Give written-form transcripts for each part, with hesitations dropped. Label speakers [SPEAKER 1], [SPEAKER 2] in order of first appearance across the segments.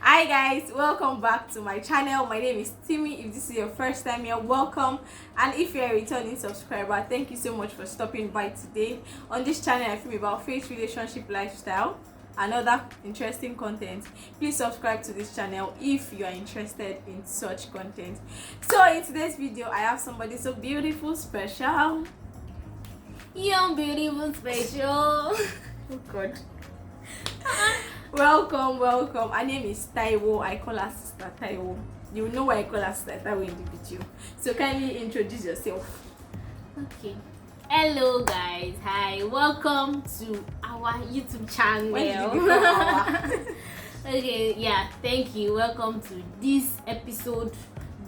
[SPEAKER 1] Hi guys, welcome back to my channel. My name is Timmy. If this is your first time here, welcome, and if you're a returning subscriber, thank you so much for stopping by today. On this channel I film about faith, relationship, lifestyle and other interesting content. Please subscribe to this channel if you are interested in such content. So in today's video I have somebody so beautiful, special,
[SPEAKER 2] Young, beautiful, special.
[SPEAKER 1] oh god. Welcome. Her name is Taiwo. I call her Sister Taiwo. You know why I call her Sister Taiwo in the video. So kindly introduce yourself.
[SPEAKER 2] Okay. Hello, guys. Hi. Welcome to our YouTube channel.
[SPEAKER 1] When did you become our?
[SPEAKER 2] Okay. Yeah. Thank you. Welcome to this episode,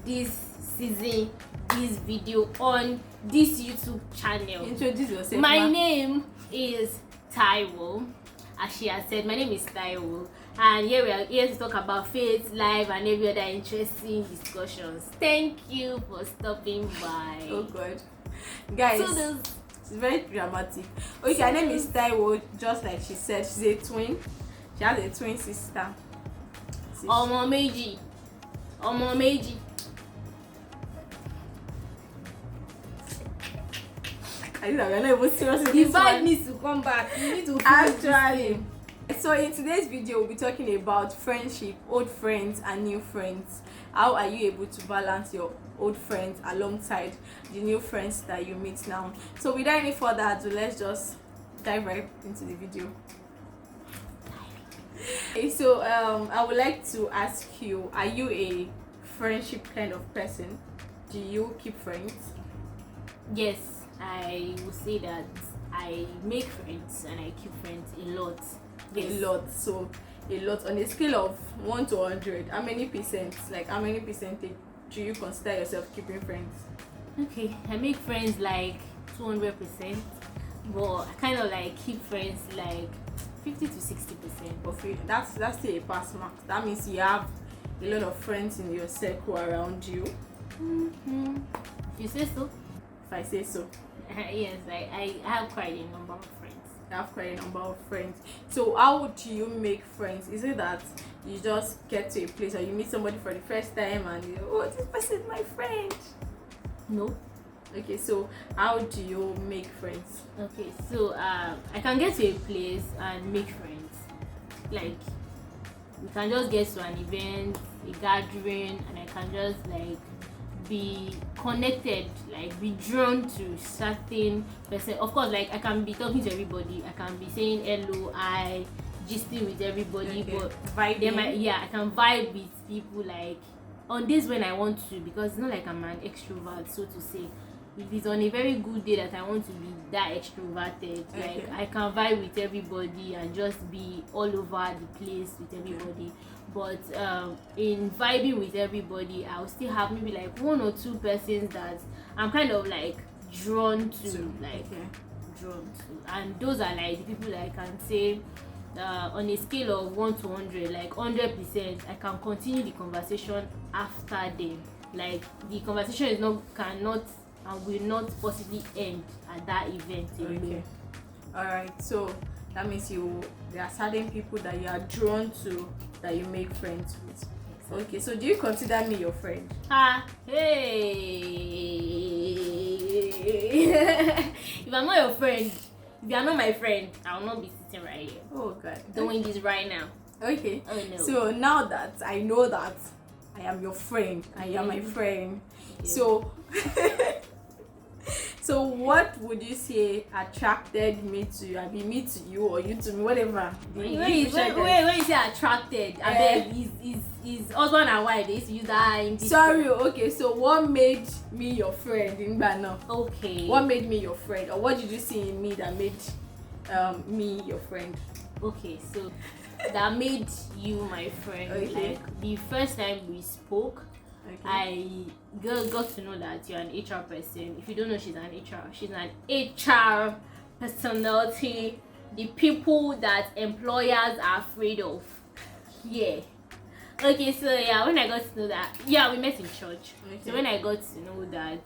[SPEAKER 2] this season, this video on this YouTube channel.
[SPEAKER 1] Introduce yourself.
[SPEAKER 2] My name is Taiwo. As she has said, my name is Taiwo, and here we are here to talk about faith, life, and every other interesting discussions. Thank you for stopping by.
[SPEAKER 1] Oh god. Guys,
[SPEAKER 2] So
[SPEAKER 1] it's very dramatic. Okay, her name is Taiwo, just like she said. She's a twin. She has a twin sister.
[SPEAKER 2] Ọmọ méjì.
[SPEAKER 1] I think that we're not even serious in
[SPEAKER 2] The
[SPEAKER 1] this
[SPEAKER 2] vibe
[SPEAKER 1] one.
[SPEAKER 2] needs to come back. You need to feel
[SPEAKER 1] Actually. So in today's video we'll be talking about friendship, old friends and new friends. How are you able to balance your old friends alongside the new friends that you meet now? So without any further ado, let's just dive right into the video. Okay, so I would like to ask you, are you a friendship kind of person? Do you keep friends?
[SPEAKER 2] Yes, I will say that I make friends and I keep friends a lot. Yes.
[SPEAKER 1] A lot. So a lot on a scale of 1 to 100, how many percent, like how many percentage do you consider yourself keeping friends?
[SPEAKER 2] Okay, I make friends like 200%, but I kind of like keep friends like 50 to 60%.
[SPEAKER 1] Okay, that's still a pass mark. That means you have a lot of friends in your circle around you.
[SPEAKER 2] Mm-hmm. If you say so.
[SPEAKER 1] If I say so.
[SPEAKER 2] Yes, I have quite a number of friends.
[SPEAKER 1] You have quite a number of friends. So how do you make friends? Is it that you just get to a place or you meet somebody for the first time and you, oh, this person is my friend?
[SPEAKER 2] No.
[SPEAKER 1] Okay, so how do you make friends?
[SPEAKER 2] Okay, so I can get to a place and make friends. Like, we can just get to an event, a gathering, and I can just like be connected, like be drawn to certain person. Of course, like I can be talking to everybody, I can be saying hello, I gisting with everybody,
[SPEAKER 1] Okay.
[SPEAKER 2] but
[SPEAKER 1] Vibing.
[SPEAKER 2] I can vibe with people like on days when I want to, because it's not like I'm an extrovert, so to say. If it's on a very good day that I want to be that extroverted,
[SPEAKER 1] Okay.
[SPEAKER 2] like I can vibe with everybody and just be all over the place with everybody. But in vibing with everybody, I'll still have maybe like 1 or 2 persons that I'm kind of like drawn to, like
[SPEAKER 1] Okay.
[SPEAKER 2] drawn to, and those are like the people that I can say on a scale of 1 to 100, like 100%, I can continue the conversation after them. Like the conversation cannot and will not possibly end at that event alone.
[SPEAKER 1] Okay. Alright, so that means there are certain people that you are drawn to that you make friends with.
[SPEAKER 2] Exactly.
[SPEAKER 1] Okay, so do you consider me your friend?
[SPEAKER 2] Hey. If I'm not your friend, if you are not my friend, I will not be sitting right here
[SPEAKER 1] Oh god.
[SPEAKER 2] doing this right now.
[SPEAKER 1] Okay.
[SPEAKER 2] Oh no.
[SPEAKER 1] So now that I know that I am your friend and you are my friend,
[SPEAKER 2] Okay.
[SPEAKER 1] so so what would you say attracted me to you? I mean, me to you or you to me, whatever.
[SPEAKER 2] When you say attracted, I beg, is husband and wife, they used to use that in this.
[SPEAKER 1] Sorry, okay, so what made me your friend in Ghana?
[SPEAKER 2] Okay.
[SPEAKER 1] What made me your friend, or what did you see in me that made me your friend?
[SPEAKER 2] Okay, so that made you my friend.
[SPEAKER 1] Okay.
[SPEAKER 2] Like the first time we spoke,
[SPEAKER 1] Okay.
[SPEAKER 2] I got to know that you're an HR person. If you don't know, she's an HR personality, the people that employers are afraid of. Yeah. Okay, so yeah, when I got to know that, yeah, we met in church.
[SPEAKER 1] Okay.
[SPEAKER 2] So when I got to know that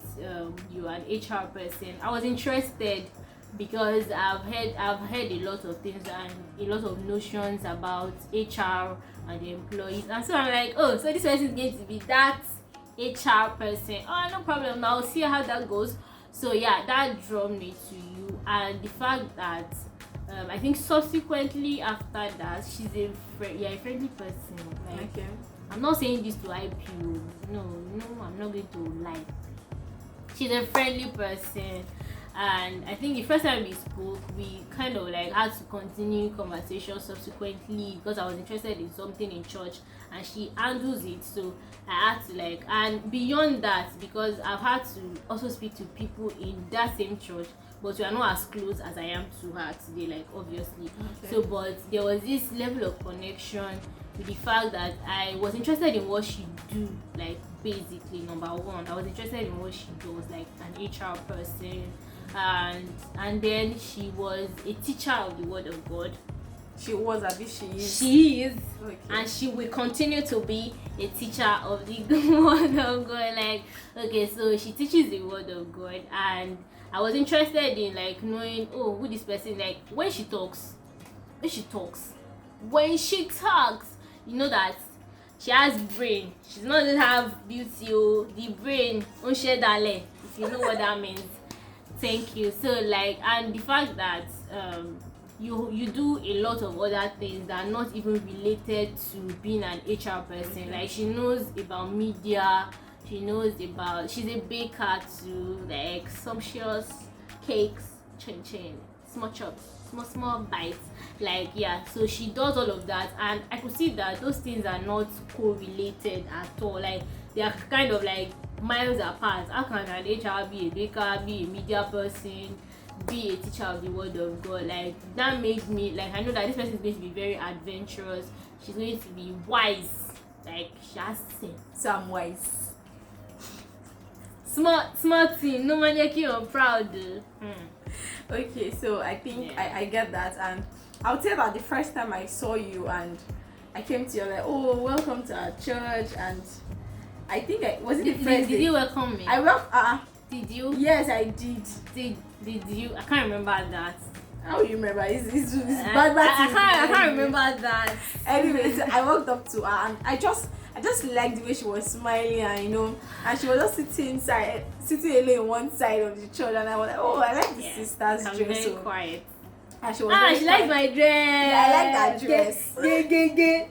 [SPEAKER 2] you are an HR person, I was interested because I've heard a lot of things and a lot of notions about HR and the employees. And so I'm like, oh, so this person is going to be that HR person. Oh, no problem. I'll see how that goes. So yeah, that drew me to you, and the fact that I think subsequently after that, you're a friendly person. Like,
[SPEAKER 1] Okay.
[SPEAKER 2] I'm not saying this to hype you. No, I'm not going to lie. She's a friendly person, and I think the first time we spoke, we kind of like had to continue conversation subsequently because I was interested in something in church, and she handles it. So I had to like, and beyond that, because I've had to also speak to people in that same church, but we are not as close as I am to her today, like obviously.
[SPEAKER 1] Okay.
[SPEAKER 2] So, but there was this level of connection with the fact that I was interested in what she do, like basically number one, I was interested in what she does, like an HR person, and then she was a teacher of the Word of God.
[SPEAKER 1] She was, I think she is.
[SPEAKER 2] She is,
[SPEAKER 1] Okay.
[SPEAKER 2] and she will continue to be a teacher of the Word of God. Like, okay, so she teaches the Word of God, and I was interested in like knowing, oh, who this person, like when she talks, you know that she has brain. She's not just have beauty, oh, the brain, if you know what that means. Thank you. So like, and the fact that you do a lot of other things that are not even related to being an HR person. Like she knows about media, she's a baker too, like sumptuous cakes, chin, small chops, small bites. Like yeah, so she does all of that, and I could see that those things are not correlated at all. Like they are kind of like miles apart. How can an HR be a baker, be a media person, be a teacher of the Word of God? Like that made me like, I know that this person is going to be very adventurous. She's going to be wise. Like she has sense.
[SPEAKER 1] So I'm wise.
[SPEAKER 2] Smart thing. No man you're proud.
[SPEAKER 1] Okay, so I think
[SPEAKER 2] Yeah.
[SPEAKER 1] I get that, and I'll tell that the first time I saw you and I came to you like, oh, welcome to our church, and I think was it the first
[SPEAKER 2] Did
[SPEAKER 1] day?
[SPEAKER 2] you welcome me? Did you?
[SPEAKER 1] Yes, I did.
[SPEAKER 2] Did you? I can't remember that.
[SPEAKER 1] How you remember? It's
[SPEAKER 2] I
[SPEAKER 1] bad.
[SPEAKER 2] can't remember that.
[SPEAKER 1] Anyways, I walked up to her and I just liked the way she was smiling, and and she was just sitting alone in one side of the church, and I was like, oh, I like the sister's
[SPEAKER 2] I'm
[SPEAKER 1] dress.
[SPEAKER 2] very quiet.
[SPEAKER 1] And she was very
[SPEAKER 2] She likes
[SPEAKER 1] quiet.
[SPEAKER 2] my dress.
[SPEAKER 1] Yeah, I like that dress.
[SPEAKER 2] Gay.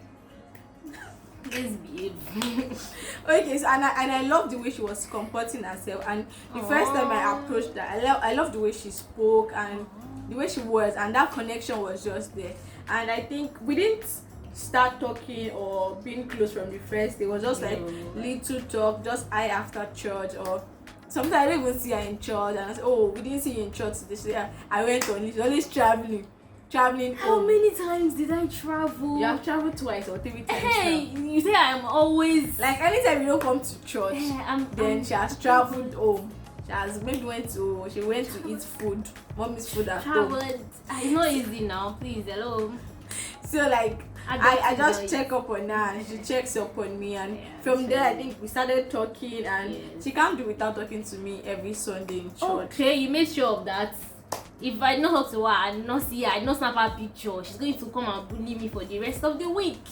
[SPEAKER 2] Let's behave.
[SPEAKER 1] Okay, so and I love the way she was comporting herself, and the first time I approached her, I love the way she spoke and the way she was, and that connection was just there. And I think we didn't start talking or being close from the first day. It was just like little talk, just eye after church, or sometimes I don't even see her in church, and I say, oh, we didn't see you in church today. So yeah, I went on. She's always traveling
[SPEAKER 2] How
[SPEAKER 1] home.
[SPEAKER 2] many times did I travel?
[SPEAKER 1] You have traveled twice or 3 times
[SPEAKER 2] Hey,
[SPEAKER 1] now.
[SPEAKER 2] you say I'm always
[SPEAKER 1] Like anytime you don't come to church, then she has traveled home. She went to eat food, mommy's food at home.
[SPEAKER 2] traveled. It's not easy now. Please, hello.
[SPEAKER 1] So like I just check up on her and she checks up on me, and from there I think we started talking, and she can't do without talking to me every Sunday in church.
[SPEAKER 2] Okay, you made sure of that. If I not talk to her, I not see her, I not snap her picture, she's going to come and bully me for the rest of the week.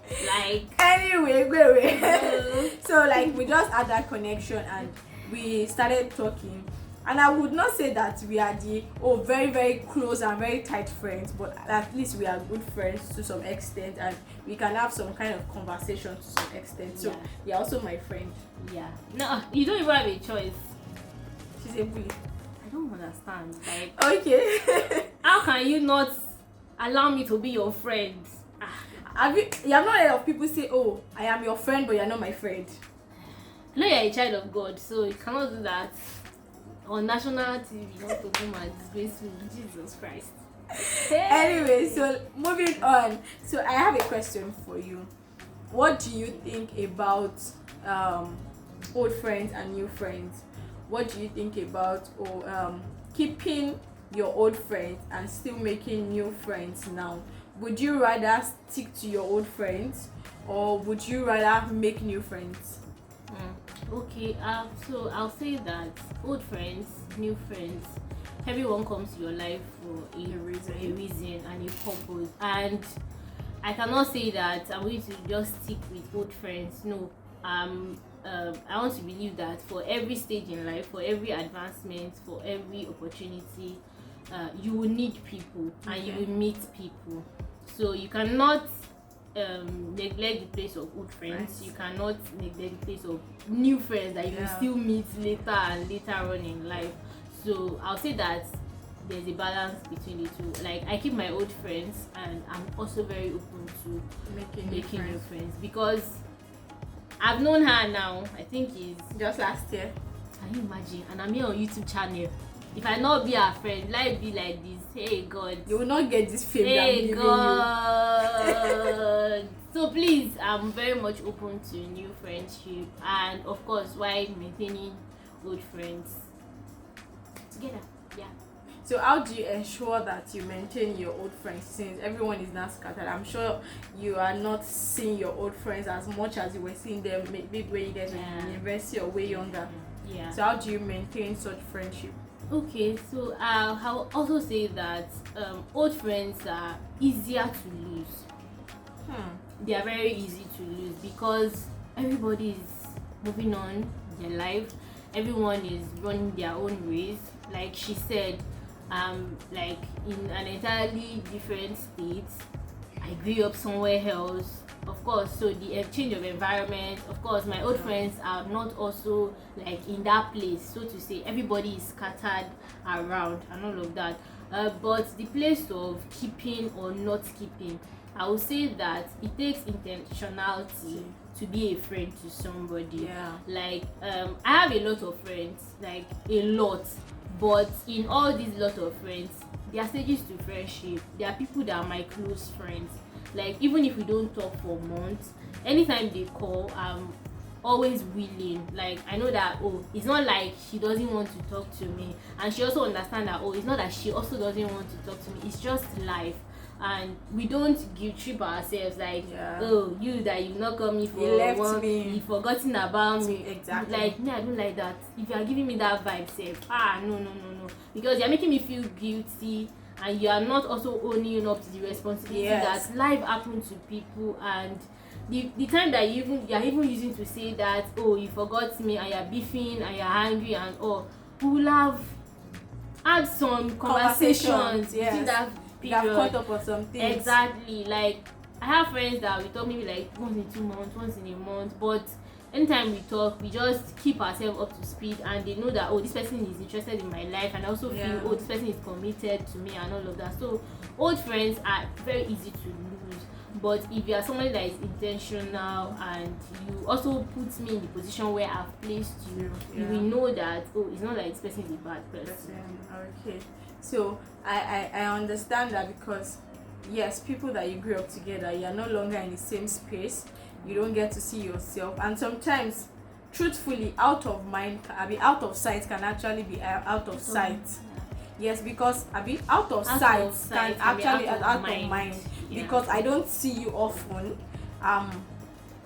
[SPEAKER 2] Like
[SPEAKER 1] Anyway, go. So like we just had that connection and we started talking, and I would not say that we are the very very close and very tight friends, but at least we are good friends to some extent, and we can have some kind of conversation to some extent. So you're also my friend.
[SPEAKER 2] yeah. No, you don't even have a choice.
[SPEAKER 1] She's a bully.
[SPEAKER 2] I don't understand. Like
[SPEAKER 1] Okay.
[SPEAKER 2] how can you not allow me to be your friend?
[SPEAKER 1] You have not heard of people say, oh, I am your friend but you're not my friend?
[SPEAKER 2] I know you're a child of God, so you cannot do that on national TV. You want to come and disgrace me. Jesus Christ.
[SPEAKER 1] Anyway, so moving on. So I have a question for you. What do you think about old friends and new friends? What do you think about keeping your old friends and still making new friends now? Would you rather stick to your old friends, or would you rather make new friends?
[SPEAKER 2] Okay, so I'll say that old friends, new friends, everyone comes to your life for a reason and a purpose. And I cannot say that I'm going to just stick with old friends. No, I want to believe that for every stage in life, for every advancement, for every opportunity, you will need people and you will meet people. So you cannot neglect the place of old friends. You cannot neglect the place of new friends that you will still meet later and later on in life. So I'll say that there's a balance between the two. Like, I keep my old friends, and I'm also very open to making new friends, because I've known her now, I think it's
[SPEAKER 1] just last year.
[SPEAKER 2] Can you imagine? And I'm here on YouTube channel. If I not be her friend, life be like this. Hey God,
[SPEAKER 1] you will not get this fame.
[SPEAKER 2] Hey God. So please, I'm very much open to new friendship, and of course, while maintaining old friends together. Yeah.
[SPEAKER 1] So how do you ensure that you maintain your old friends since everyone is now scattered? I'm sure you are not seeing your old friends as much as you were seeing them maybe when you guys were in university or way younger.
[SPEAKER 2] Yeah.
[SPEAKER 1] So how do you maintain such friendship?
[SPEAKER 2] Okay, so I'll also say that old friends are easier to lose. They are very easy to lose because everybody is moving on in their life. Everyone is running their own race. Like she said, like in an entirely different state. I grew up somewhere else, of course, so the change of environment, of course, my old friends are not also like in that place, so to say. Everybody is scattered around and all of that, but the place of keeping or not keeping, I would say that it takes intentionality to be a friend to somebody. Like I have a lot of friends, like a lot, but in all these lot of friends, there are stages to friendship. There are people that are my close friends, like even if we don't talk for months, anytime they call, I'm always willing. Like I know that, oh, it's not like she doesn't want to talk to me, and she also understands that, oh, it's not that she also doesn't want to talk to me. It's just life, and we don't guilt trip ourselves like, oh, you that you not come me for
[SPEAKER 1] you left
[SPEAKER 2] one,
[SPEAKER 1] me,
[SPEAKER 2] you forgotten about me.
[SPEAKER 1] Exactly.
[SPEAKER 2] Like me, I don't like that. If you are giving me that vibe, say, no, because you're making me feel guilty, and you are not also owning up to the responsibility that life happens to people. And the time that you're even using to say that, oh, you forgot me, and you're beefing and you're angry and all, we will have had some conversations between that period.
[SPEAKER 1] You have caught up on some things.
[SPEAKER 2] Exactly. Like I have friends that we talk maybe like once in 2 months, once in a month, but anytime we talk, we just keep ourselves up to speed, and they know that, oh, this person is interested in my life, and I also feel, oh, this person is committed to me and all of that. So old friends are very easy to lose, but if you are somebody that is intentional and you also put me in the position where I've placed you, you will know that, oh, it's not like this person is a bad person.
[SPEAKER 1] Okay, so I understand that, because yes, people that you grew up together, you're no longer in the same space, you don't get to see yourself, and sometimes truthfully, out of mind, out of sight can actually be out of sight. Yes, because out of sight can actually be out of mind. Because I don't see you often,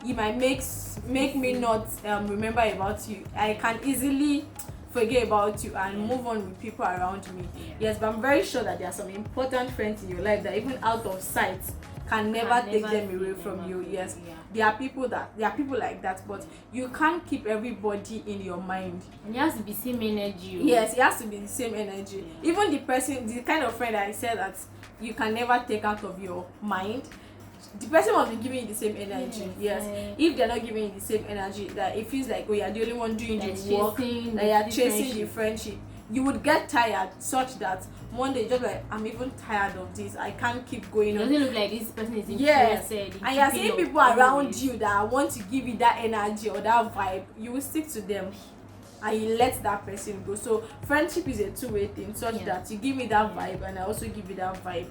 [SPEAKER 1] it might make me not remember about you. I can easily forget about you and move on with people around me. Yes, but I'm very sure that there are some important friends in your life that even out of sight can never take them away from you. Yes, there are people like that, but you can't keep everybody in your mind.
[SPEAKER 2] And it has to be same energy.
[SPEAKER 1] Yes, it has to be the same energy. Even the kind of friend that I said that you can never take out of your mind, the person must be giving you the same energy. Yes. If they're not giving you the same energy, that it feels like, oh, you're the only one doing the work, that you're chasing the friendship, you would get tired, such that one day just like, I'm even tired of this, I can't keep going on.
[SPEAKER 2] It doesn't look like this person is interested.
[SPEAKER 1] And you're seeing people around you that want to give you that energy or that vibe, you will stick to them and you let that person go. So friendship is a two-way thing, such that you give me that vibe and I also give you that vibe.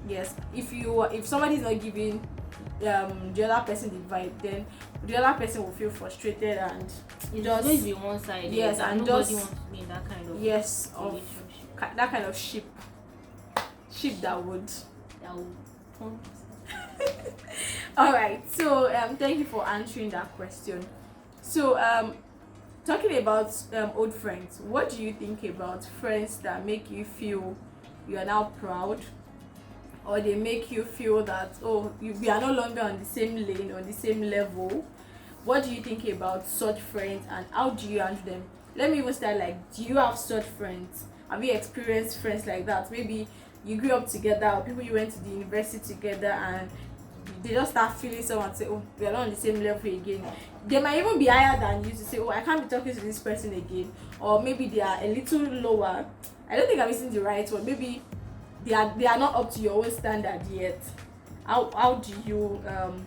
[SPEAKER 1] Yes, if somebody is not giving the other person the vibe, then the other person will feel frustrated, and
[SPEAKER 2] it's just going to be one-sided.
[SPEAKER 1] Yes, and
[SPEAKER 2] nobody wants to be in that kind of
[SPEAKER 1] relationship. That kind of ship that would all right, so thank you for answering that question. So talking about old friends, what do you think about friends that make you feel you are now proud or they make you feel that, oh, we are no longer on the same lane or the same level. What do you think about such friends, and how do you handle them? Let me even start, like, do you have such friends? Have you experienced friends like that? Maybe you grew up together, or people you went to the university together, and they just start feeling someone say, oh, we are not on the same level again. They might even be higher than you, to say, oh, I can't be talking to this person again. Or maybe they are a little lower. I don't think I'm using the right word. Maybe they are not up to your own standard yet. How do you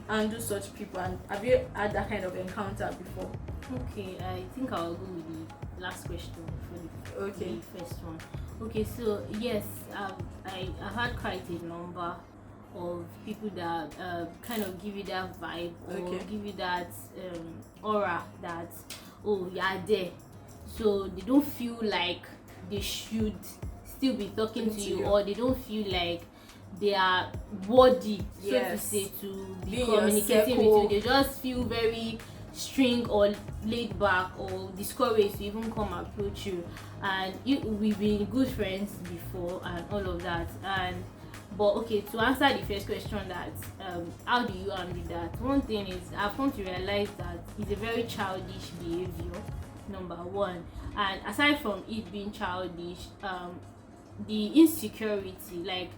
[SPEAKER 1] handle such people, and have you had that kind of encounter before?
[SPEAKER 2] Okay, I think I'll go with the last question for
[SPEAKER 1] Okay.
[SPEAKER 2] the first one. Okay, so yes, I've had quite a number of people that kind of give you that vibe, or
[SPEAKER 1] Okay.
[SPEAKER 2] give you that aura that, oh, you are there, so they don't feel like they should still be talking to you, or they don't feel like they are worthy, so to
[SPEAKER 1] Yes.
[SPEAKER 2] say, to be
[SPEAKER 1] Be in your
[SPEAKER 2] communicating with
[SPEAKER 1] circle.
[SPEAKER 2] you. They just feel very string or laid back or discouraged to even come approach you, and we've been good friends before and all of that. And but okay, to answer the first question, that how do you handle that, one thing is I've come to realize that it's a very childish behavior, number one. And aside from it being childish, the insecurity, like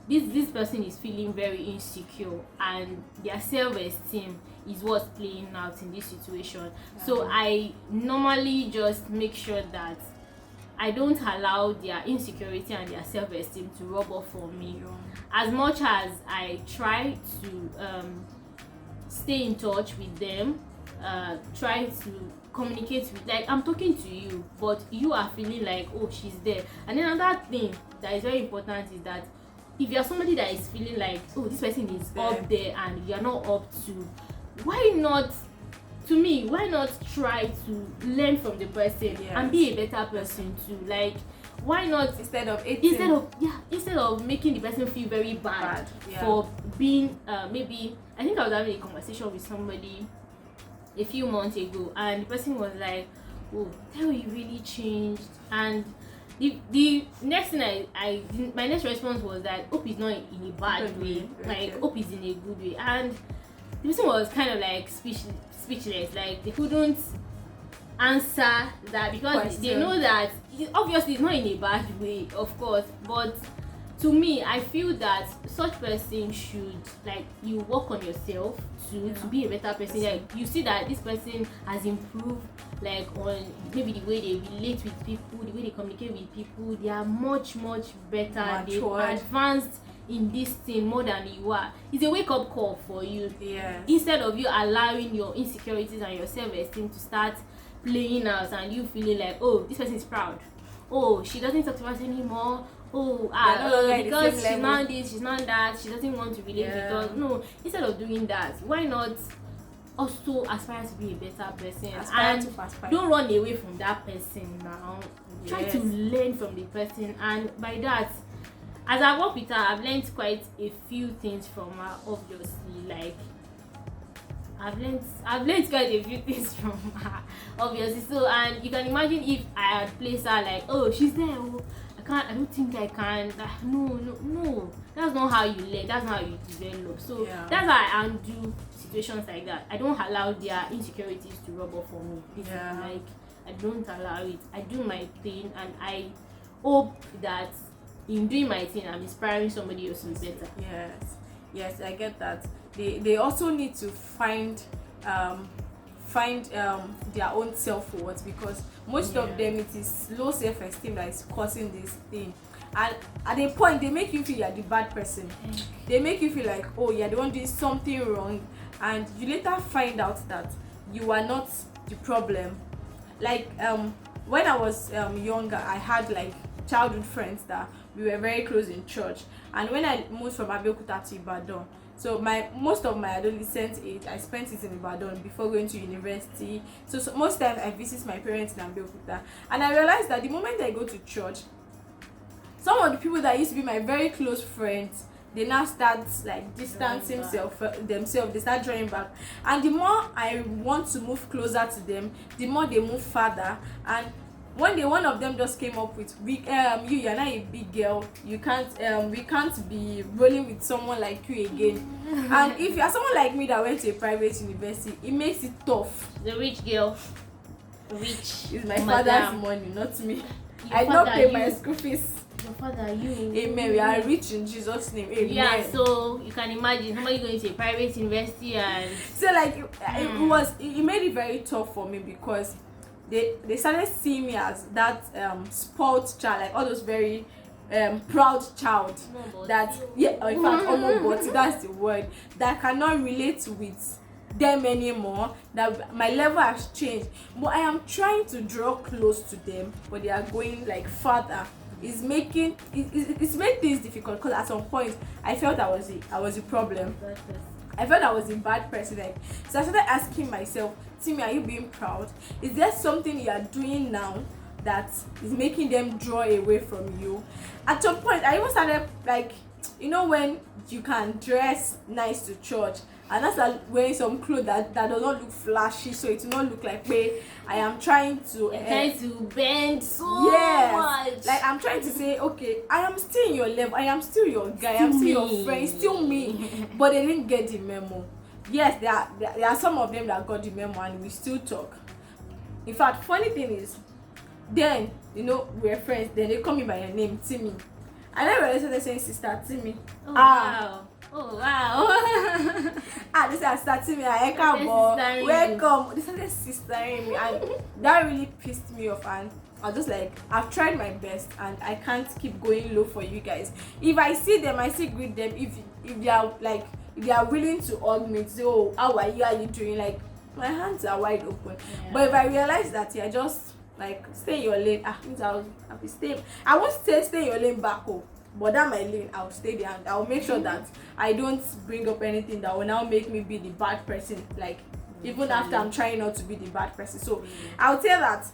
[SPEAKER 2] this person is feeling very insecure, and their self-esteem is what's playing out in this situation. So I normally just make sure that I don't allow their insecurity and their self-esteem to rub off on me. As much as I try to stay in touch with them, try to communicate with, like, I'm talking to you, but you are feeling like, oh, she's there. And then another thing that is very important is that if you are somebody that is feeling like, oh, this person is up there and you are not up to, why not, to me, why not try to learn from the person and be a better person too? Like, why not,
[SPEAKER 1] Instead of
[SPEAKER 2] making the person feel very bad for being maybe, I think I was having a conversation with somebody a few months ago, and the person was like, oh, tell you really changed. And the next thing my next response was that hope is not in a bad way, like hope is in a good way. And the person was kind of like speechless, like they couldn't answer that, because they know that obviously it's not in a bad way, of course. But to me, I feel that such person should, like, you work on yourself to be a better person. Like, you see that this person has improved, like, on maybe the way they relate with people, the way they communicate with people. They are much better, they've advanced in this thing more than you are. It's a wake-up call for you. Instead of you allowing your insecurities and your self-esteem to start playing out, and you feeling like, oh, this person is proud, oh, she doesn't talk to us anymore, oh, because she's not this, she's not that, she doesn't want to relate with us. No, instead of doing that, why not also aspire to be a better person, and don't run away from that person now. Try to learn from the person, and by that, as I work with her, I've learned quite a few things from her, obviously. Like, I've learned quite a few things from her, obviously. So, and you can imagine if I had placed her like, oh, she's there, oh, I don't think I can. No. That's not how you learn. That's not how you develop. So that's how I undo situations like that. I don't allow their insecurities to rub off on me. Like, I don't allow it. I do my thing, and I hope that in doing my thing, I'm inspiring somebody else to be better.
[SPEAKER 1] Yes, I get that. They also need to find their own self-worth, because most of them, it is low self-esteem that is causing this thing. And at a point, they make you feel you're the bad person. They make you feel like, oh, you're the one doing something wrong, and you later find out that you are not the problem. Like, when I was younger, I had like childhood friends that we were very close in church. And when I moved from Abeokuta to Ibadan, so most of my adolescent age I spent it in Ibadan before going to university. So most times I visit my parents in Abeokuta, and I realized that the moment I go to church, some of the people that used to be my very close friends, they now start like distancing themselves. They start drawing back, and the more I want to move closer to them, the more they move further. And one day one of them just came up with, you're not a big girl, you can't we can't be rolling with someone like you again. And if you're someone like me that went to a private university, it makes it tough.
[SPEAKER 2] The rich girl, rich
[SPEAKER 1] It's my
[SPEAKER 2] madam.
[SPEAKER 1] father's money, not me.
[SPEAKER 2] Your
[SPEAKER 1] I don't
[SPEAKER 2] father,
[SPEAKER 1] pay
[SPEAKER 2] you.
[SPEAKER 1] my school fees.
[SPEAKER 2] Your father, you.
[SPEAKER 1] Amen. We are rich in Jesus' name. Amen.
[SPEAKER 2] Yeah, so you can imagine somebody going to a private university and
[SPEAKER 1] So like it made it very tough for me, because they started seeing me as that spoiled child, like all those very proud child that in fact almost that's the word, that cannot relate with them anymore, that my level has changed. But I am trying to draw close to them, but they are going like further. It's making it's made things difficult, because at some point I felt I was the problem. I felt I was a bad person. Like, so I started asking myself, Timmy, are you being proud? Is there something you are doing now that is making them draw away from you? At some point, I even started, like, you know, when you can dress nice to church, and I started wearing some clothes that does not look flashy, so it will not look like, hey, I am trying to
[SPEAKER 2] bend so much.
[SPEAKER 1] Like, I'm trying to say, okay, I am still in your level, I am still your guy, I am still your friend, still me. But they didn't get the memo. Yes, there are some of them that got the memo, and we still talk. In fact, funny thing is, then, you know, we're friends, then they call me by your name, Timmy. And then we started saying, Sister Timmy.
[SPEAKER 2] Wow. Oh wow.
[SPEAKER 1] They said, Sister Timmy, I can't welcome. They started sistering me, and that really pissed me off. And I was just like, I've tried my best, and I can't keep going low for you guys. If I see them, I still greet them. If they are like, if they are willing to hug me, to say, oh, how are you doing? Like, my hands are wide open. Yeah. But if I realize that you're just like, stay in your lane, I'll be staying. I won't stay in your lane back home. But that my lane, I'll stay there, and I'll make sure that I don't bring up anything that will now make me be the bad person, like even after I'm trying not to be the bad person. So I'll tell that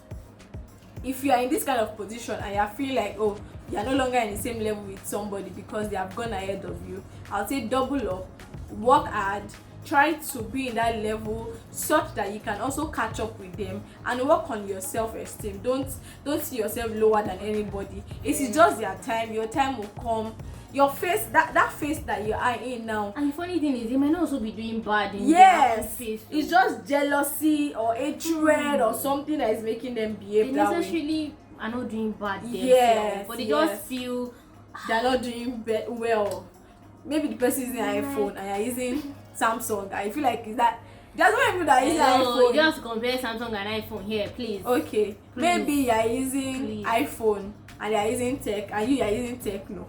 [SPEAKER 1] if you are in this kind of position and you feel like, oh, you're no longer in the same level with somebody because they have gone ahead of you, I'll say double up, work hard, try to be in that level such that you can also catch up with them, and work on your self-esteem. Don't see yourself lower than anybody. It is just their time. Your time will come. Your face, that face that you are in now.
[SPEAKER 2] And the funny thing is, they might not also be doing bad in
[SPEAKER 1] their
[SPEAKER 2] own face.
[SPEAKER 1] It's just jealousy or hatred or something that is making them behave that way.
[SPEAKER 2] They necessarily are not doing bad themselves, but they just feel
[SPEAKER 1] they're not doing well. Maybe the person is using iPhone and you're using Samsung. I feel like is that there's no people that are using iPhone.
[SPEAKER 2] Just compare Samsung and iPhone here, please.
[SPEAKER 1] Okay, please. Maybe you're using iPhone and you're using tech, and you are using Techno.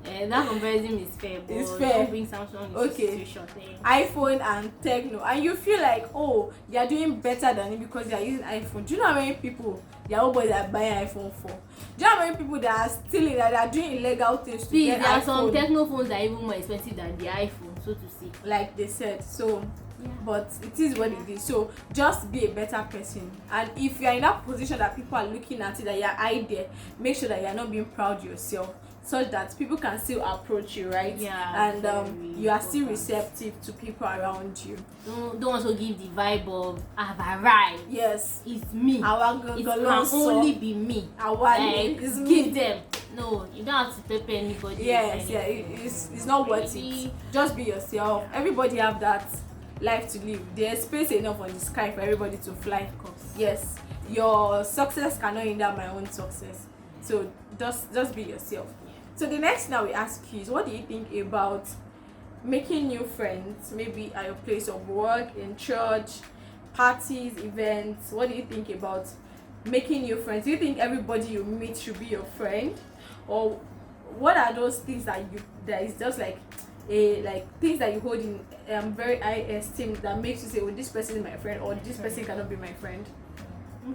[SPEAKER 2] That comparison is fair, but
[SPEAKER 1] it's fair.
[SPEAKER 2] Don't bring Samsung into situation.
[SPEAKER 1] iPhone and Techno, and you feel like, oh, they are doing better than you because they are using iPhone. Do you know how many people their old boys are buying iPhone for? Do you know how many people that are stealing, that are doing illegal things to get iPhone?
[SPEAKER 2] There are some Techno phones that are even more expensive than the iPhone, so to say.
[SPEAKER 1] Like they said, so. Yeah. But it is what it is. So just be a better person, and if you are in that position that people are looking at it, that you are high there, make sure that you are not being proud yourself, such that people can still approach you, right?
[SPEAKER 2] Yeah.
[SPEAKER 1] And you are still receptive to people around you.
[SPEAKER 2] Don't also give the vibe of I've arrived.
[SPEAKER 1] Yes,
[SPEAKER 2] it's me.
[SPEAKER 1] It
[SPEAKER 2] can only be me.
[SPEAKER 1] It's
[SPEAKER 2] give them. No, you don't have to pepper anybody.
[SPEAKER 1] Yes, it's not worth it. Just be yourself. Everybody have that life to live. There's space enough on the sky for everybody to fly.
[SPEAKER 2] Of course.
[SPEAKER 1] Yes, your success cannot hinder my own success. So just be yourself. Yeah. So the next now we ask you is, what do you think about making new friends? Maybe at your place of work, in church, parties, events. What do you think about making new friends? Do you think everybody you meet should be your friend, or what are those things that is just like things that you hold in very high esteem that makes you say, oh, this person is my friend, or this person cannot be my friend?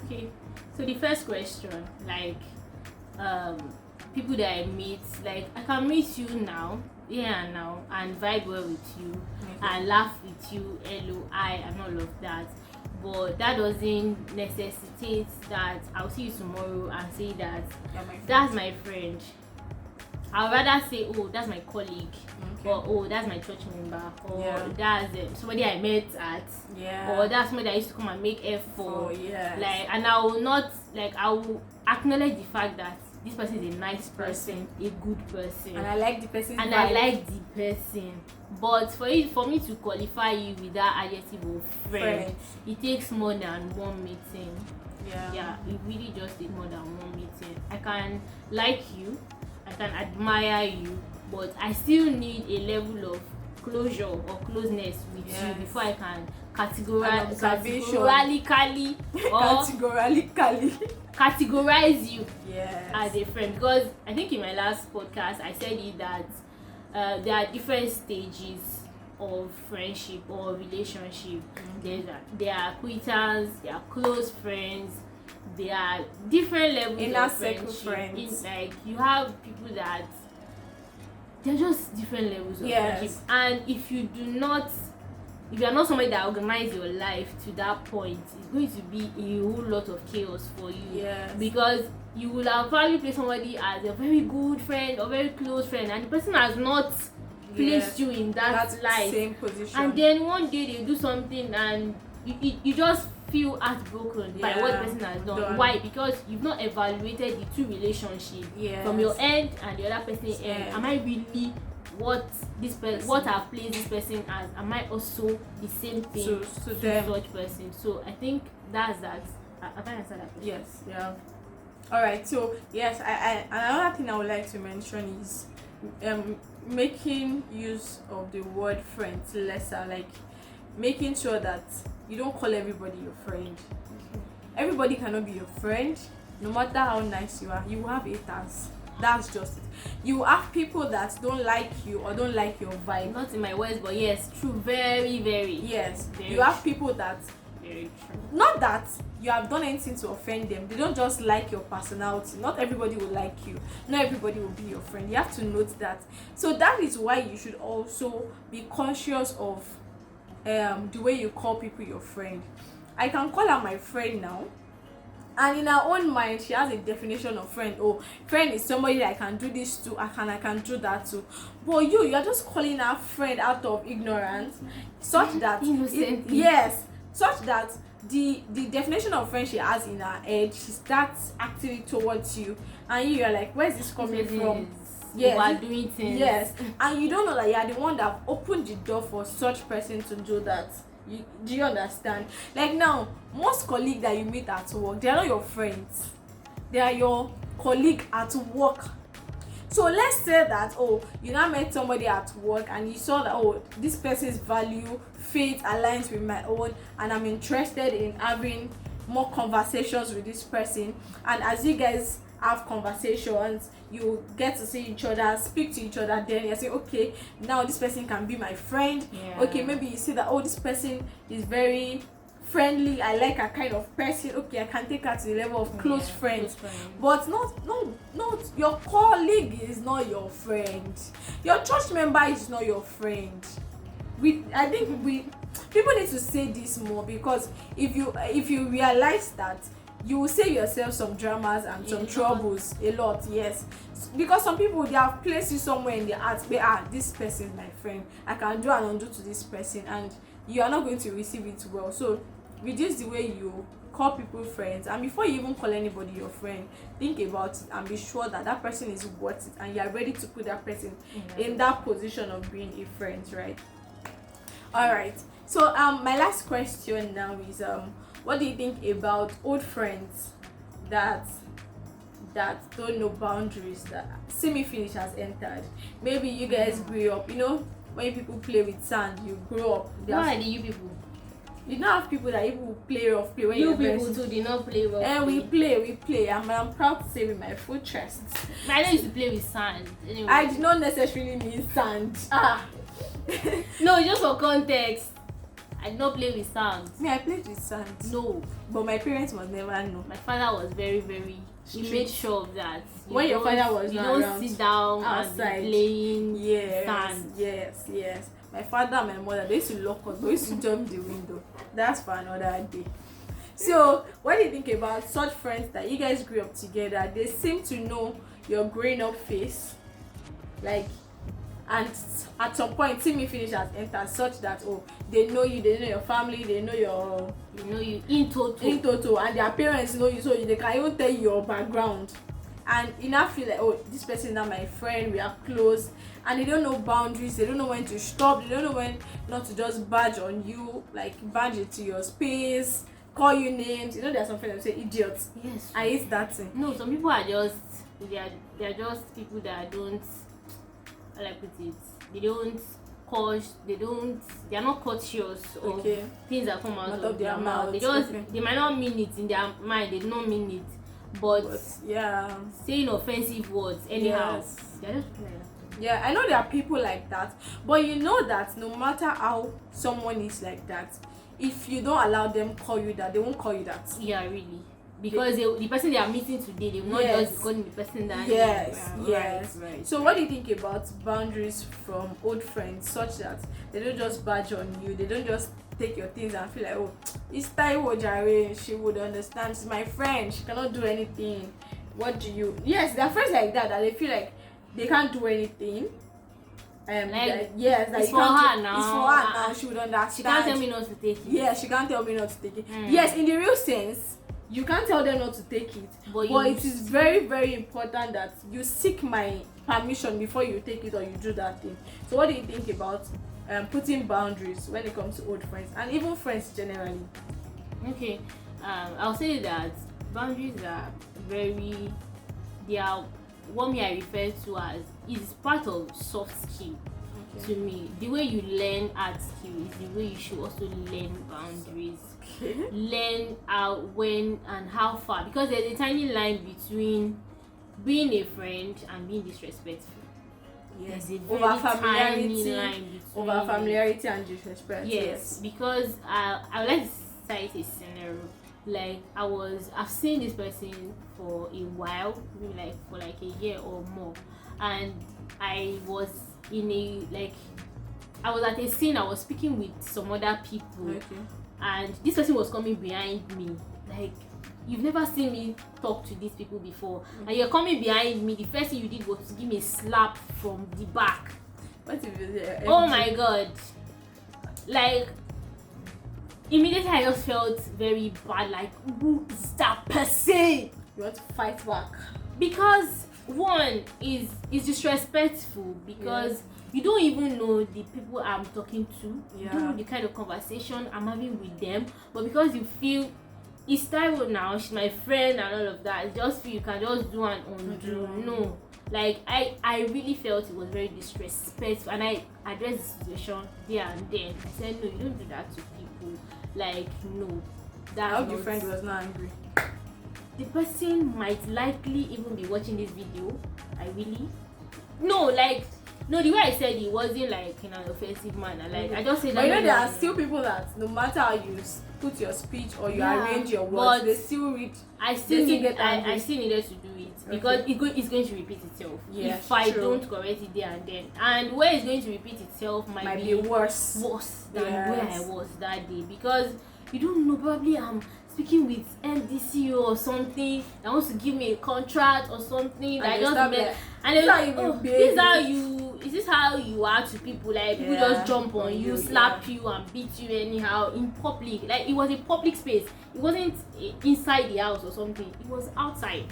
[SPEAKER 2] Okay, so the first question, like people that I meet, like I can meet you now, here and now, and vibe well with you, and laugh with you, hello, hi, and all of that. But that doesn't necessitate that I'll see you tomorrow and say that that's my friend. I'd rather say, oh, that's my colleague,
[SPEAKER 1] Okay.
[SPEAKER 2] or oh, that's my church member, or
[SPEAKER 1] Yeah.
[SPEAKER 2] that's somebody I met at,
[SPEAKER 1] Yeah.
[SPEAKER 2] or that's somebody I used to come and make F for.
[SPEAKER 1] Oh, yes.
[SPEAKER 2] Like, and I will not, like, I will acknowledge the fact that this person is a nice person, a good person,
[SPEAKER 1] And I like the person's
[SPEAKER 2] and
[SPEAKER 1] vibe.
[SPEAKER 2] I like the person. But for me to qualify you with that adjective of friend, it takes more than one meeting. Yeah, it really just takes more than one meeting. I can like you, I can admire you, but I still need a level of closure or closeness with
[SPEAKER 1] Yes.
[SPEAKER 2] you before I can
[SPEAKER 1] An observation.
[SPEAKER 2] categorically or
[SPEAKER 1] Categorically.
[SPEAKER 2] categorize you
[SPEAKER 1] Yes.
[SPEAKER 2] as a friend. Because I think in my last podcast I said it that there are different stages of friendship or relationship. There are acquaintance, there are close friends, there are different levels
[SPEAKER 1] Inner
[SPEAKER 2] of
[SPEAKER 1] circle
[SPEAKER 2] friendship.
[SPEAKER 1] friends.
[SPEAKER 2] Like you have people that they're just different levels of
[SPEAKER 1] Yes.
[SPEAKER 2] friendship, and if you are not somebody that organize your life to that point, it's going to be a whole lot of chaos for you.
[SPEAKER 1] Yes.
[SPEAKER 2] Because you will have probably placed somebody as a very good friend or very close friend, and the person has not placed you in that light.
[SPEAKER 1] Same position.
[SPEAKER 2] And then one day they do something and you just feel heartbroken by what the person has done. Why? Because you've not evaluated the two relationships from your end and the other person's end. Am I really what I've placed this person as? Am I also the same thing
[SPEAKER 1] to them?
[SPEAKER 2] such person? So I think that's that. Have I answered that question?
[SPEAKER 1] Yes, yeah. All right. So yes, I another thing I would like to mention is making use of the word friends lesser, like making sure that you don't call everybody your friend. Everybody cannot be your friend, no matter how nice you are. You have haters. That's just it. You have people that don't like you or don't like your vibe.
[SPEAKER 2] Not in my words, but yes, true. Very, very.
[SPEAKER 1] Yes.
[SPEAKER 2] Very
[SPEAKER 1] You have people that,
[SPEAKER 2] very true.
[SPEAKER 1] not that you have done anything to offend them, they don't just like your personality. Not everybody will like you, not everybody will be your friend. You have to note that. So that is why you should also be conscious of the way you call people your friend. I can call her my friend now, and in her own mind she has a definition of friend. Oh, friend is somebody that I can do this to, I can do that to. But you are just calling her friend out of ignorance, such that
[SPEAKER 2] Innocently.
[SPEAKER 1] yes, such that the definition of friend she has in her head, she starts acting towards you, and you are like, where's this coming from? Yes.
[SPEAKER 2] Overdoing things.
[SPEAKER 1] Yes, and you don't know that you are the one that opened the door for such person to do that. Do you understand? Like now, most colleagues that you meet at work, they are not your friends. They are your colleague at work. So let's say that, oh, you now met somebody at work and you saw that, oh, this person's value, faith aligns with my own, and I'm interested in having more conversations with this person. And as you guys have conversations, you get to see each other, speak to each other, then you say, okay, now this person can be my friend. Okay, maybe you see that, oh, this person is very friendly, I like a kind of person, okay, I can take her to the level of close friends. But not your colleague is not your friend, your church member is not your friend. I think people need to say this more, because if you realize that, you will save yourself some dramas and some troubles a lot. Yes, because some people, they have placed you somewhere in their heart where this person is my friend, I can do and undo to this person, and you are not going to receive it well. So reduce the way you call people friends, and before you even call anybody your friend, think about it and be sure that that person is worth it and you are ready to put that person in that position of being a friend, right? All right, so my last question now is what do you think about old friends that don't know boundaries, that semi-finish has entered? Maybe you guys grew up, when people play with sand, you grow up.
[SPEAKER 2] Why do you people?
[SPEAKER 1] You don't have people that even play rough play when
[SPEAKER 2] You
[SPEAKER 1] you're
[SPEAKER 2] people too did not play rough
[SPEAKER 1] and
[SPEAKER 2] play.
[SPEAKER 1] we play. I'm proud to say with my full chest.
[SPEAKER 2] I know used to play with sand. Anyway.
[SPEAKER 1] I did not necessarily mean sand.
[SPEAKER 2] No, just for context. I did not play with sand.
[SPEAKER 1] Me, I played with sand.
[SPEAKER 2] No.
[SPEAKER 1] But my parents must never know.
[SPEAKER 2] My father was very, very. He made sure of that.
[SPEAKER 1] When your father was not around,
[SPEAKER 2] you don't sit down
[SPEAKER 1] outside
[SPEAKER 2] and be playing sand.
[SPEAKER 1] Yes. My father and my mother, they used to lock us, they used to jump the window. That's for another day. So, what do you think about such friends that you guys grew up together? They seem to know your growing up phase, like, and at some point see me finish has entered, such that they know you, they know your family, they know
[SPEAKER 2] you in total,
[SPEAKER 1] and their parents know you, so they can even tell you your background, and you now feel like, this person is now my friend, we are close, and they don't know boundaries, they don't know when to stop, they don't know when not to just badge on you, like badge into your space, call you names. There are some friends that say idiots.
[SPEAKER 2] Yes,
[SPEAKER 1] I hate that thing.
[SPEAKER 2] No, some people are just they are just people that don't, how I put it, they are not cautious of things that come out of their mouth. They might not mean it in their mind, they don't mean it, but saying offensive words anyhow.
[SPEAKER 1] Yes.
[SPEAKER 2] They're just
[SPEAKER 1] Yeah, I know there are people like that, but you know that no matter how someone is like that, if you don't allow them call you that, they won't call you that.
[SPEAKER 2] Yeah, really. Because the person they are meeting today, they will not just call the person that.
[SPEAKER 1] Yes.
[SPEAKER 2] Right.
[SPEAKER 1] So what do you think about boundaries from old friends, such that they don't just badge on you, they don't just take your things and feel like, it's Taiwo Jare, she would understand, she's my friend, she cannot do anything. What do you? Yes, there are friends like that they feel like they can't do anything.
[SPEAKER 2] It's for her now.
[SPEAKER 1] She would understand.
[SPEAKER 2] She can't tell me not to take it.
[SPEAKER 1] Yeah, she can't tell me not to take it. Yes, in the real sense, you can't tell them not to take it. But it is very, very important that you seek my permission before you take it or you do that thing. So what do you think about putting boundaries when it comes to old friends and even friends generally?
[SPEAKER 2] Okay, I'll say that boundaries are they are what I refer to as is part of soft skill. To me, the way you learn art skill is the way you should also learn boundaries. Learn how, when, and how far, because there's a tiny line between being a friend and being disrespectful.
[SPEAKER 1] Yes,
[SPEAKER 2] there's a very tiny line between
[SPEAKER 1] over familiarity and disrespect.
[SPEAKER 2] Yes, because I would like to cite a scenario. Like I've seen this person for a while, maybe like for like a year or more, and I was I was at a scene, I was speaking with some other people, and this person was coming behind me. Like, you've never seen me talk to these people before, and you're coming behind me. The first thing you did was to give me a slap from the back.
[SPEAKER 1] What if you
[SPEAKER 2] oh my god, like immediately I just felt very bad, like, who is that person?
[SPEAKER 1] You want to fight back?
[SPEAKER 2] Because one is disrespectful, because you don't even know the people I'm talking to. You don't know the kind of conversation I'm having with them, but because you feel it's Taiwo now, she's my friend and all of that, just feel you can just do and undo. No, like I really felt it was very disrespectful, and I addressed the situation there and then. I said, no, you don't do that to people. Like, no,
[SPEAKER 1] that. I hope your friend was not angry.
[SPEAKER 2] The person might likely even be watching this video. No, the way I said it wasn't like in an offensive manner. Like, I just said that.
[SPEAKER 1] But there are still people that no matter how you put your speech or you arrange your words, they still read.
[SPEAKER 2] I still needed to do it because it's going to repeat itself. If I don't correct it there and then, and where it's going to repeat itself might be worse than where I was that day, because you don't know, probably I'm speaking with MDCO or something that wants to give me a contract or something that I just met, and is this how you are to people? Like, people just jump on you, slap you and beat you anyhow in public. Like, it was a public space, it wasn't inside the house or something, it was outside.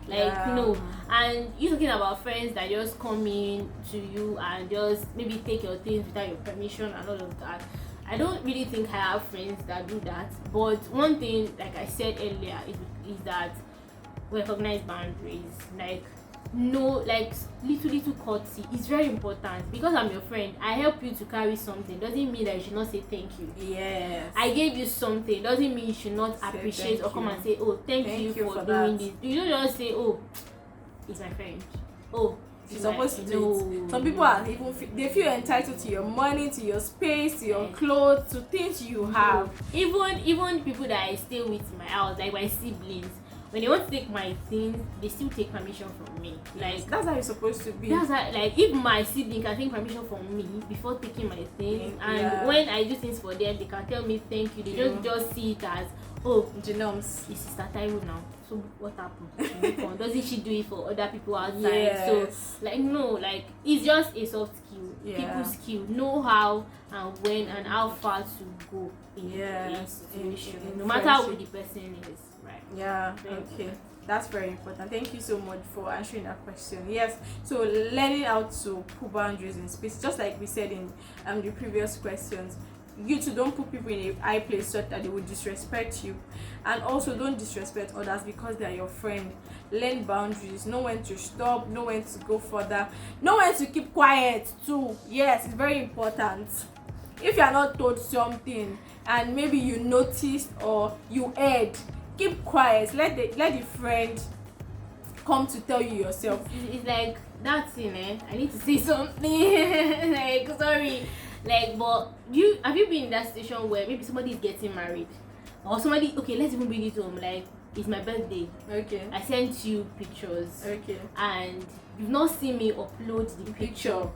[SPEAKER 2] Like, no. And you're talking about friends that just come in to you and just maybe take your things without your permission and all of that. I don't really think I have friends that do that, but one thing, like I said earlier, is that recognize boundaries. Like, no, like little courtesy is very important. Because I'm your friend, I help you to carry something, doesn't mean that you should not say thank you.
[SPEAKER 1] Yes.
[SPEAKER 2] I gave you something, doesn't mean you should not appreciate or come and say, oh, thank you for doing this. You don't just say, oh, it's my friend. Oh,
[SPEAKER 1] she's supposed to do it. Some people are they feel entitled to your money, to your space, to your clothes, to things you have.
[SPEAKER 2] Even people that I stay with in my house, like my siblings, when they want to take my things, they still take permission from me. Like,
[SPEAKER 1] that's how it's supposed to be.
[SPEAKER 2] That's how, like, if my sibling can take permission from me before taking my things, and when I do things for them, they can tell me thank you. They don't just see it as, oh,
[SPEAKER 1] Genomes.
[SPEAKER 2] it's Sister Taiwo now. So what happened? Doesn't she do it for other people outside?
[SPEAKER 1] Yes.
[SPEAKER 2] So like no, like it's just a soft skill, people skill, know how and when and how far to go in a situation, no matter who the person is, right?
[SPEAKER 1] Yeah. Okay. That's very important. Thank you so much for answering that question. Yes, so learning how to put boundaries in space, just like we said in the previous questions. You too, don't put people in a high place so that they will disrespect you, and also don't disrespect others because they are your friend. Learn boundaries, know when to stop, know when to go further, know when to keep quiet too. Yes, it's very important. If you are not told something and maybe you noticed or you heard, keep quiet. Let the friend come to tell you yourself.
[SPEAKER 2] It's like that thing, I need to say something. Like sorry, like, but have you been in that situation where maybe somebody is getting married or somebody, okay, let's even bring it home, like it's my birthday,
[SPEAKER 1] okay,
[SPEAKER 2] I sent you pictures,
[SPEAKER 1] okay,
[SPEAKER 2] and you've not seen me upload the picture,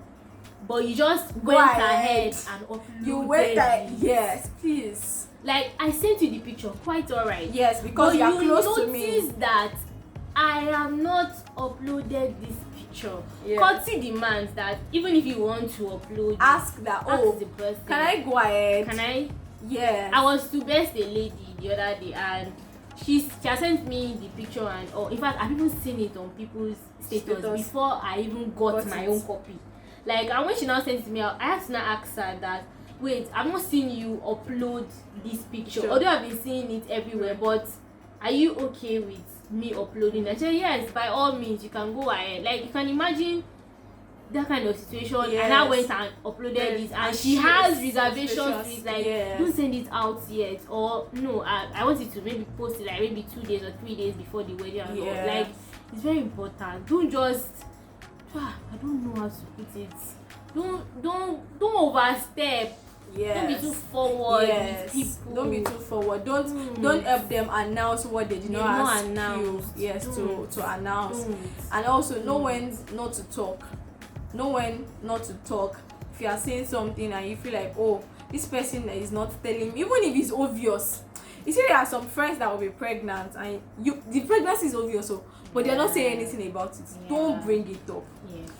[SPEAKER 2] but you just
[SPEAKER 1] Go
[SPEAKER 2] went
[SPEAKER 1] ahead
[SPEAKER 2] and uploaded
[SPEAKER 1] you went
[SPEAKER 2] it.
[SPEAKER 1] Yes, please.
[SPEAKER 2] Like I sent you the picture, quite alright.
[SPEAKER 1] Yes, because you are close to me.
[SPEAKER 2] But you notice that I have not uploaded this picture.
[SPEAKER 1] Yeah.
[SPEAKER 2] Courtesy demands that even if you want to upload,
[SPEAKER 1] ask
[SPEAKER 2] the person,
[SPEAKER 1] can I go ahead?
[SPEAKER 2] Can I?
[SPEAKER 1] Yes.
[SPEAKER 2] I was to best a lady the other day, and she has sent me the picture, and in fact I've even seen it on people's status before I even got my own copy. Like, and when she now sent it to me, I had to now ask her that, wait, I've not seen you upload this picture, although I've been seeing it everywhere, but are you okay with me uploading? I said yes, by all means you can go ahead. Like, you can imagine that kind of situation.
[SPEAKER 1] Yes.
[SPEAKER 2] And I went and uploaded it, and she has reservations with, like, don't send it out yet, or no, I want you to maybe post it like maybe 2 days or 3 days before the wedding and all. Like, it's very important. Don't just I don't know how to put it. Don't overstep.
[SPEAKER 1] Yes.
[SPEAKER 2] Don't be too forward with people.
[SPEAKER 1] Don't be too forward. Don't help them announce what they did not ask you. Yes, to announce. And also know when not to talk. Know when not to talk. If you are saying something and you feel like, oh, this person is not telling me, even if it's obvious. You see, there are some friends that will be pregnant and the pregnancy is obvious, but they're not saying anything about it. Don't bring it up.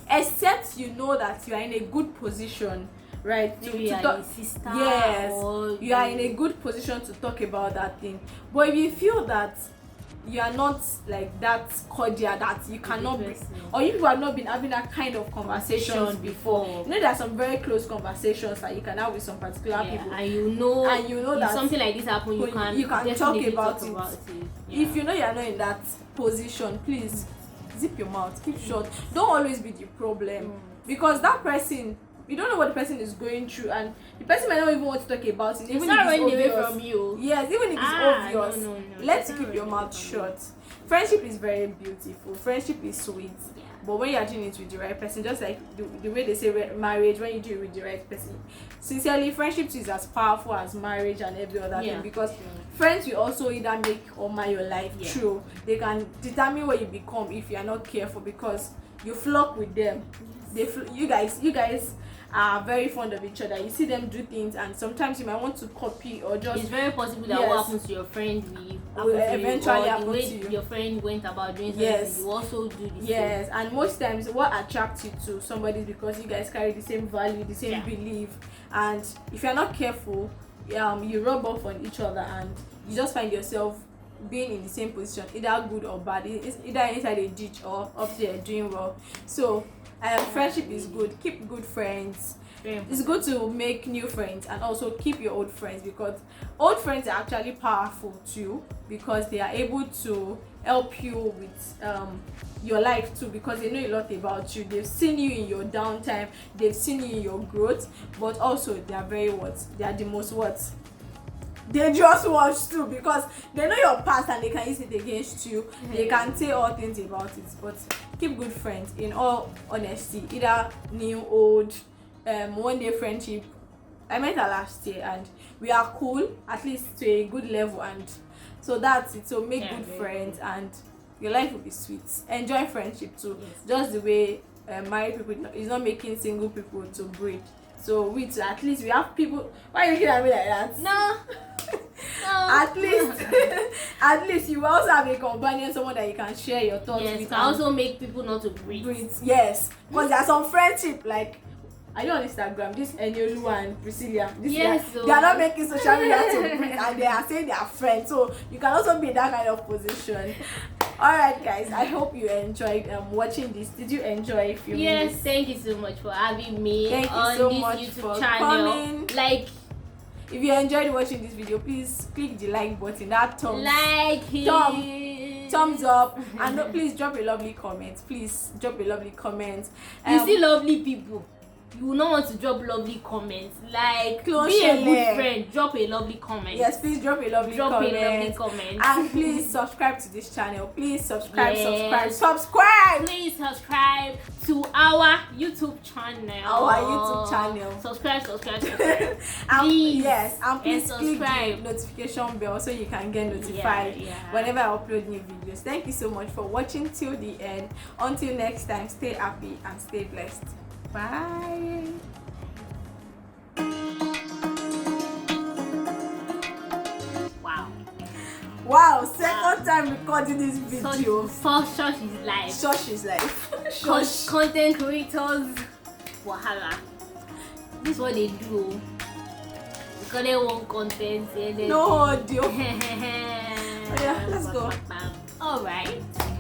[SPEAKER 1] Except you know that you are in a good position, right?
[SPEAKER 2] Maybe you are a sister.
[SPEAKER 1] Yes,
[SPEAKER 2] or
[SPEAKER 1] you are in a good position to talk about that thing. But if you feel that you are not like that cordial, that you cannot be, or you have not been having that kind of conversations before. You know, there are some very close conversations that you can have with some particular people,
[SPEAKER 2] and you know
[SPEAKER 1] if
[SPEAKER 2] that something like this happens, you can
[SPEAKER 1] talk about it.
[SPEAKER 2] Yeah.
[SPEAKER 1] If you know you are not in that position, please zip your mouth, keep short. Don't always be the problem, because that person, you don't know what the person is going through, and the person might not even want to talk about it, even if it's obvious.
[SPEAKER 2] Away from you.
[SPEAKER 1] Yes, even if it's obvious.
[SPEAKER 2] No.
[SPEAKER 1] Let's keep your mouth shut. Friendship is very beautiful. Friendship is sweet.
[SPEAKER 2] Yeah.
[SPEAKER 1] But when you are doing it with the right person, just like the way they say marriage, when you do it with the right person, sincerely, friendship is as powerful as marriage and every other thing, because friends will also either make or mar your life. True, they can determine what you become if you are not careful, because you flock with them. You guys are very fond of each other. You see them do things, and sometimes you might want to copy, or just,
[SPEAKER 2] it's very possible that what happens to your friend will
[SPEAKER 1] eventually happen
[SPEAKER 2] to
[SPEAKER 1] you.
[SPEAKER 2] Your friend went about doing something, you also do the
[SPEAKER 1] same. And most times what attracts you to somebody is because you guys carry the same value, the same belief, and if you're not careful, you rub off on each other, and you just find yourself being in the same position, either good or bad. It's either inside a ditch or up there doing well. So friendship is good. Keep good friends. It's good to make new friends, and also keep your old friends, because old friends are actually powerful too, because they are able to help you with your life too, because they know a lot about you. They've seen you in your downtime, they've seen you in your growth, but also they are they are the most dangerous ones too, because they know your past and they can use it against you. They can say all things about it. But keep good friends, in all honesty, either new, old. 1 day friendship. I met her last year and we are cool, at least to a good level, and so that's it. So make good friends and your life will be sweet. Enjoy friendship too. Just the way married people is not making single people to breed. So at least we have people. Why are you looking at me like that?
[SPEAKER 2] No.
[SPEAKER 1] At at least at least you also have a companion, someone that you can share your thoughts
[SPEAKER 2] Yes,
[SPEAKER 1] with.
[SPEAKER 2] can also make people not to breathe.
[SPEAKER 1] Yes, because there are some friendship like, are you on Instagram? This Enyolu and Priscilla.
[SPEAKER 2] Yes,
[SPEAKER 1] they are not making social media to breathe, and they are saying they are friends. So you can also be in that kind of position. Alright guys, I hope you enjoyed watching this. Did you enjoy filming
[SPEAKER 2] Yes,
[SPEAKER 1] this?
[SPEAKER 2] thank you so much for having me
[SPEAKER 1] Thank you
[SPEAKER 2] on
[SPEAKER 1] so
[SPEAKER 2] this
[SPEAKER 1] much
[SPEAKER 2] YouTube
[SPEAKER 1] for
[SPEAKER 2] channel.
[SPEAKER 1] coming.
[SPEAKER 2] Like,
[SPEAKER 1] if you enjoyed watching this video, please click the like button, that thumbs up, and please drop a lovely comment. Please drop a lovely comment.
[SPEAKER 2] You see lovely people, you will not want to drop lovely comments. Like,
[SPEAKER 1] Close
[SPEAKER 2] be a
[SPEAKER 1] your
[SPEAKER 2] good
[SPEAKER 1] leg.
[SPEAKER 2] friend, drop a lovely comment.
[SPEAKER 1] Yes, please drop a lovely comment. And please subscribe to this channel. Please subscribe.
[SPEAKER 2] Yes.
[SPEAKER 1] Subscribe.
[SPEAKER 2] Please subscribe to our YouTube channel. Subscribe. Please.
[SPEAKER 1] Yes, and please click the
[SPEAKER 2] subscribe.
[SPEAKER 1] notification bell so you can get notified whenever I upload new videos. Thank you so much for watching till the end. Until next time, stay happy and stay blessed. Bye. Wow, second time recording this video.
[SPEAKER 2] Such is life.
[SPEAKER 1] Such is life.
[SPEAKER 2] Content creators, wahala. This is what they do. Because they want content.
[SPEAKER 1] No audio.
[SPEAKER 2] Yeah,
[SPEAKER 1] let's go.
[SPEAKER 2] All right.